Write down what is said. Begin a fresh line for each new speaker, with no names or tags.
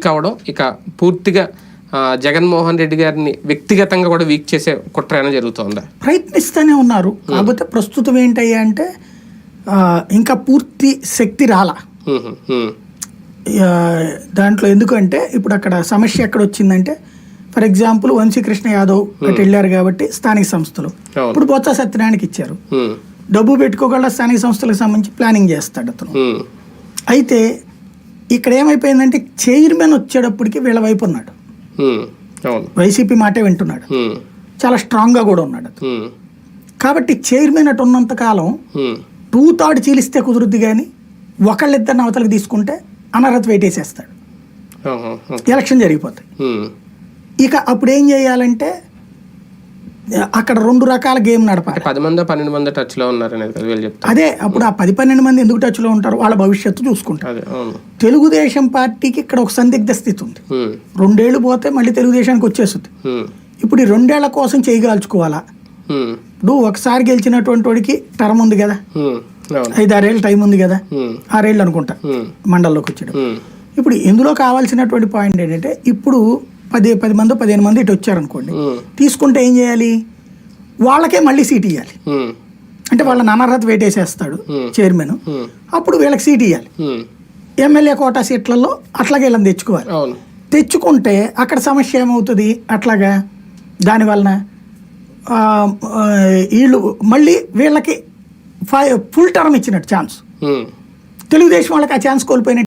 Week అవ్వడం ఇక పూర్తిగా జగన్మోహన్ రెడ్డి గారిని వ్యక్తిగతంగా కూడా వీక్ చేసే కుట్ర అయినా జరుగుతుందా?
ప్రయత్నిస్తూనే ఉన్నారు. కాకపోతే ప్రస్తుతం ఏంటయ్యా అంటే ఇంకా పూర్తి శక్తి రాలా దాంట్లో. ఎందుకంటే ఇప్పుడు అక్కడ సమస్య ఎక్కడ వచ్చిందంటే, ఫర్ ఎగ్జాంపుల్ వంశీకృష్ణ యాదవ్ అటు వెళ్ళారు కాబట్టి స్థానిక సంస్థలు ఇప్పుడు బొత్స సత్యనారాయణకి ఇచ్చారు. డబ్బు పెట్టుకోగల స్థానిక సంస్థలకు సంబంధించి ప్లానింగ్ చేస్తాడు అతను. అయితే ఇక్కడ ఏమైపోయిందంటే చైర్మన్ వచ్చేటప్పటికి వీళ్ళ వైపు ఉన్నాడు, వైసీపీ మాటే వింటున్నాడు, చాలా స్ట్రాంగ్గా కూడా ఉన్నాడు అతను. కాబట్టి చైర్మన్ అటు ఉన్నంత కాలం 2/3 చీలిస్తే కుదురుద్ది, కానీ ఒకళ్ళిద్దరిని అవతలకి తీసుకుంటే అనర్హత వేటేసేస్తాడు, ఎలక్షన్ జరిగిపోతాయి. ఇక అప్పుడు ఏం చేయాలంటే అక్కడ 2 రకాల గేమ్ నడపాలి.
10 మంది 12 మంది టచ్ లో ఉన్నారు
అదే అప్పుడు ఆ 10-12 మంది ఎందుకు టచ్ లో ఉంటారు, వాళ్ళ భవిష్యత్తు చూసుకుంటారు. తెలుగుదేశం పార్టీకి ఇక్కడ ఒక సందిగ్ధ స్థితి ఉంది. 2 ఏళ్ళు పోతే మళ్ళీ తెలుగుదేశానికి వచ్చేస్తుంది. ఇప్పుడు ఈ 2 ఏళ్ల కోసం చేయగాల్చుకోవాలా? ఇప్పుడు ఒకసారి గెలిచినటువంటి వాడికి టర్మ్ ఉంది కదా, 5-6 ఏళ్ళు టైం ఉంది కదా, 6 ఏళ్ళు అనుకుంటా మండలంలోకి వచ్చాడు. ఇప్పుడు ఇందులో కావాల్సినటువంటి పాయింట్ ఏంటంటే, ఇప్పుడు 10 మంది 15 మంది ఇటు వచ్చారనుకోండి, తీసుకుంటే ఏం చేయాలి, వాళ్ళకే మళ్ళీ సీట్ ఇవ్వాలి. అంటే వాళ్ళని అనర్హత వేటేసేస్తాడు చైర్మన్, అప్పుడు వీళ్ళకి సీట్ ఇవ్వాలి. ఎమ్మెల్యే కోటా సీట్లలో అట్లాగే వీళ్ళని తెచ్చుకోవాలి. తెచ్చుకుంటే అక్కడ సమస్య ఏమవుతుంది, అట్లాగా దానివలన వీళ్ళు మళ్ళీ వీళ్ళకి ఫుల్ టర్మ్ ఇచ్చినట్టు ఛాన్స్, తెలుగుదేశం వాళ్ళకి ఆ ఛాన్స్ కోల్పోయినట్టు.